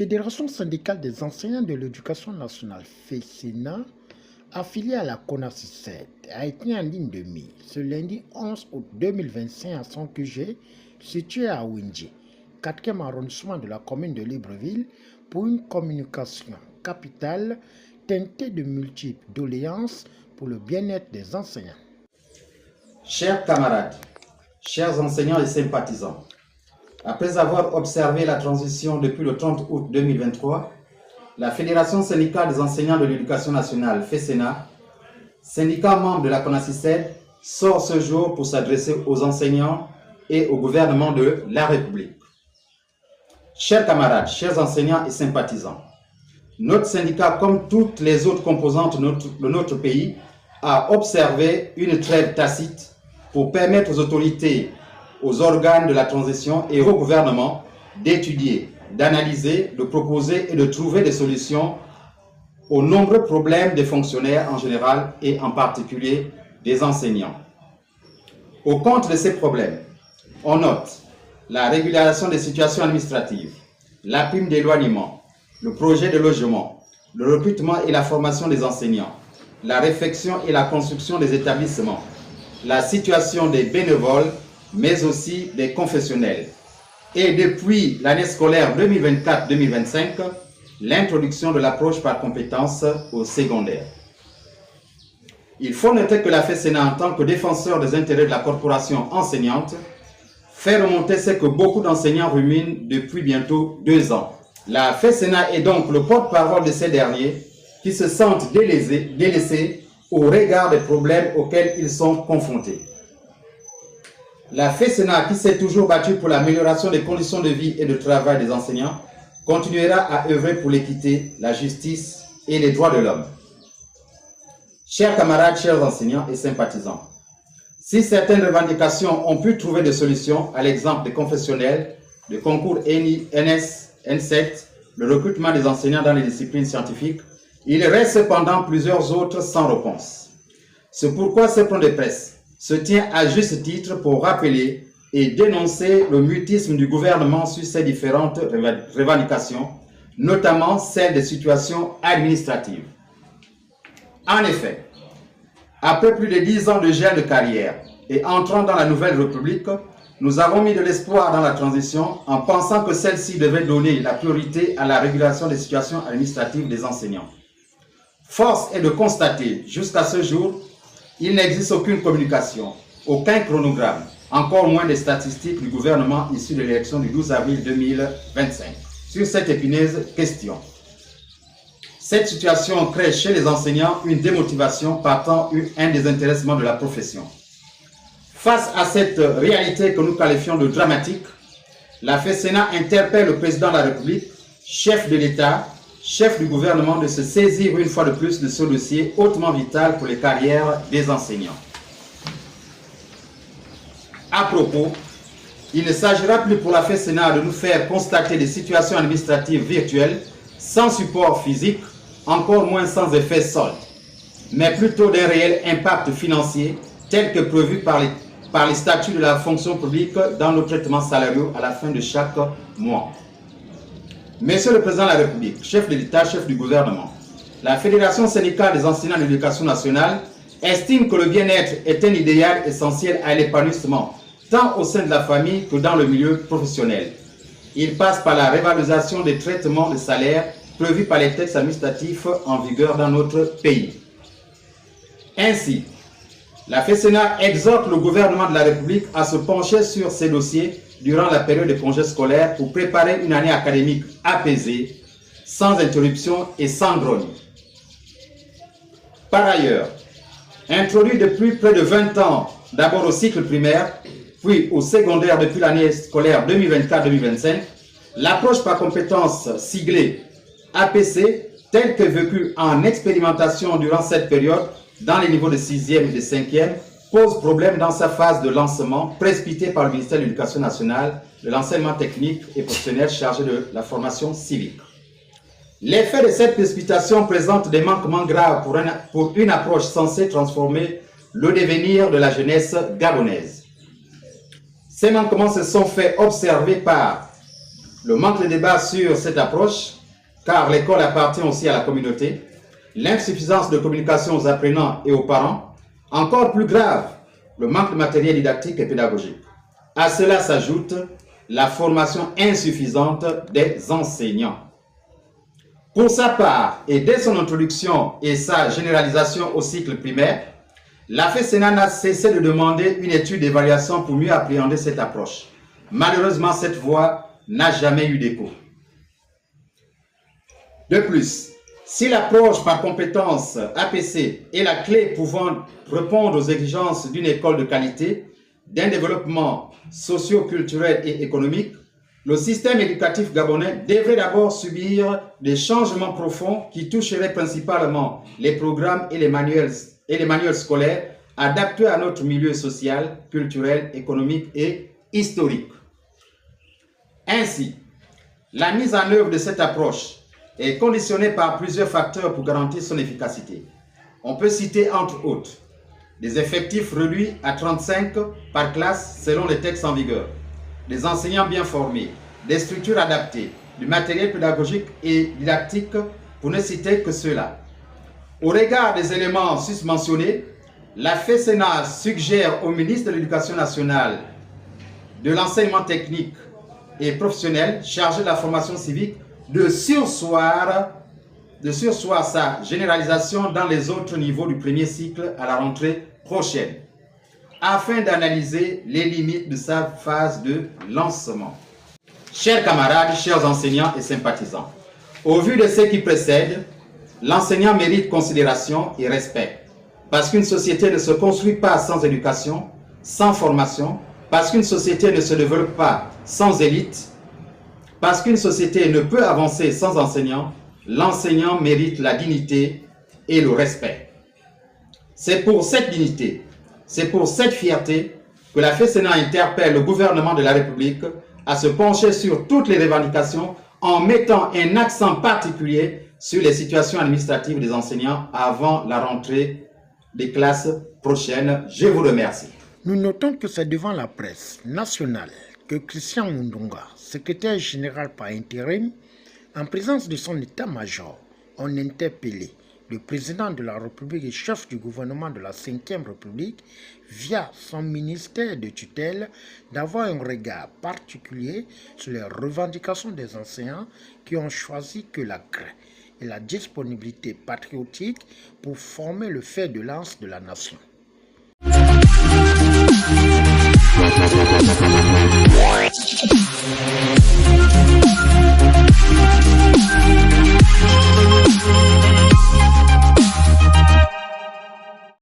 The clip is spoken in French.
Fédération syndicale des enseignants de l'éducation nationale (FESENA), affiliée à la CONACYSED, a été en ligne de mire ce lundi 11 août 2025 à son QG, situé à Winji, 4e arrondissement de la commune de Libreville, pour une communication capitale teintée de multiples doléances pour le bien-être des enseignants. Chers camarades, chers enseignants et sympathisants, après avoir observé la transition depuis le 30 août 2023, la Fédération syndicale des enseignants de l'éducation nationale (FESENA), syndicat membre de la CONACYSED, sort ce jour pour s'adresser aux enseignants et au gouvernement de la République. Chers camarades, chers enseignants et sympathisants, notre syndicat, comme toutes les autres composantes de notre pays, a observé une trêve tacite pour permettre aux autorités, aux organes de la transition et au gouvernement d'étudier, d'analyser, de proposer et de trouver des solutions aux nombreux problèmes des fonctionnaires en général et en particulier des enseignants. Au compte de ces problèmes, on note la régulation des situations administratives, la prime d'éloignement, le projet de logement, le recrutement et la formation des enseignants, la réfection et la construction des établissements, la situation des bénévoles, mais aussi des confessionnels. Et depuis l'année scolaire 2024-2025, l'introduction de l'approche par compétences au secondaire. Il faut noter que la FESENA, en tant que défenseur des intérêts de la corporation enseignante, fait remonter ce que beaucoup d'enseignants ruminent depuis bientôt 2 ans. La FESENA est donc le porte-parole de ces derniers qui se sentent délaissés au regard des problèmes auxquels ils sont confrontés. La FESENA, qui s'est toujours battue pour l'amélioration des conditions de vie et de travail des enseignants, continuera à œuvrer pour l'équité, la justice et les droits de l'homme. Chers camarades, chers enseignants et sympathisants, si certaines revendications ont pu trouver des solutions, à l'exemple des confessionnels, des concours ENI, NS, N7, le recrutement des enseignants dans les disciplines scientifiques, il reste cependant plusieurs autres sans réponse. C'est pourquoi ce point de presse se tient à juste titre pour rappeler et dénoncer le mutisme du gouvernement sur ces différentes revendications, notamment celle des situations administratives. En effet, après plus de 10 ans de gel de carrière et entrant dans la nouvelle République, nous avons mis de l'espoir dans la transition en pensant que celle-ci devait donner la priorité à la régulation des situations administratives des enseignants. Force est de constater, jusqu'à ce jour, il n'existe aucune communication, aucun chronogramme, encore moins des statistiques du gouvernement issues de l'élection du 12 avril 2025 sur cette épineuse question. Cette situation crée chez les enseignants une démotivation, partant un désintéressement de la profession. Face à cette réalité que nous qualifions de dramatique, la FESENA interpelle le président de la République, chef de l'État, chef du gouvernement, de se saisir une fois de plus de ce dossier hautement vital pour les carrières des enseignants. À propos, il ne s'agira plus pour la FESENA de nous faire constater des situations administratives virtuelles sans support physique, encore moins sans effet solde, mais plutôt d'un réel impact financier tel que prévu par les statuts de la fonction publique dans nos traitements salariaux à la fin de chaque mois. Monsieur le Président de la République, chef de l'État, chef du gouvernement, la Fédération syndicale des enseignants de l'éducation nationale estime que le bien-être est un idéal essentiel à l'épanouissement, tant au sein de la famille que dans le milieu professionnel. Il passe par la révalorisation des traitements de salaire prévus par les textes administratifs en vigueur dans notre pays. Ainsi, la FESENA exhorte le gouvernement de la République à se pencher sur ces dossiers durant la période de congés scolaires pour préparer une année académique apaisée, sans interruption et sans grogne. Par ailleurs, introduit depuis près de 20 ans, d'abord au cycle primaire, puis au secondaire depuis l'année scolaire 2024-2025, l'approche par compétences siglée APC, telle que vécue en expérimentation durant cette période dans les niveaux de 6e et de 5e, pose problème dans sa phase de lancement précipitée par le ministère de l'Éducation nationale, de l'enseignement technique et professionnel chargé de la formation civique. L'effet de cette précipitation présente des manquements graves pour une approche censée transformer le devenir de la jeunesse gabonaise. Ces manquements se sont fait observer par le manque de débat sur cette approche, car l'école appartient aussi à la communauté, l'insuffisance de communication aux apprenants et aux parents, encore plus grave, le manque de matériel didactique et pédagogique. À cela s'ajoute la formation insuffisante des enseignants. Pour sa part, et dès son introduction et sa généralisation au cycle primaire, la FESENA n'a cessé de demander une étude d'évaluation pour mieux appréhender cette approche. Malheureusement, cette voie n'a jamais eu d'écho. De plus, si l'approche par compétences APC est la clé pouvant répondre aux exigences d'une école de qualité, d'un développement socio-culturel et économique, le système éducatif gabonais devrait d'abord subir des changements profonds qui toucheraient principalement les programmes et les manuels scolaires adaptés à notre milieu social, culturel, économique et historique. Ainsi, la mise en œuvre de cette approche est conditionnée par plusieurs facteurs pour garantir son efficacité. On peut citer entre autres des effectifs réduits à 35 par classe selon les textes en vigueur, des enseignants bien formés, des structures adaptées, du matériel pédagogique et didactique, pour ne citer que cela. Au regard des éléments susmentionnés, la FESENA suggère au ministre de l'Éducation nationale, de l'enseignement technique et professionnel chargé de la formation civique de surseoir sa généralisation dans les autres niveaux du premier cycle à la rentrée prochaine, afin d'analyser les limites de sa phase de lancement. Chers camarades, chers enseignants et sympathisants, au vu de ce qui précède, l'enseignant mérite considération et respect, parce qu'une société ne se construit pas sans éducation, sans formation, parce qu'une société ne se développe pas sans élite, parce qu'une société ne peut avancer sans enseignants. L'enseignant mérite la dignité et le respect. C'est pour cette dignité, c'est pour cette fierté que la FESENA interpelle le gouvernement de la République à se pencher sur toutes les revendications en mettant un accent particulier sur les situations administratives des enseignants avant la rentrée des classes prochaines. Je vous remercie. Nous notons que c'est devant la presse nationale que Christian Mundunga, secrétaire général par intérim, en présence de son état-major, ont interpellé le président de la République et chef du gouvernement de la Ve République, via son ministère de tutelle, d'avoir un regard particulier sur les revendications des enseignants qui ont choisi que la craie et la disponibilité patriotique pour former le fer de lance de la nation.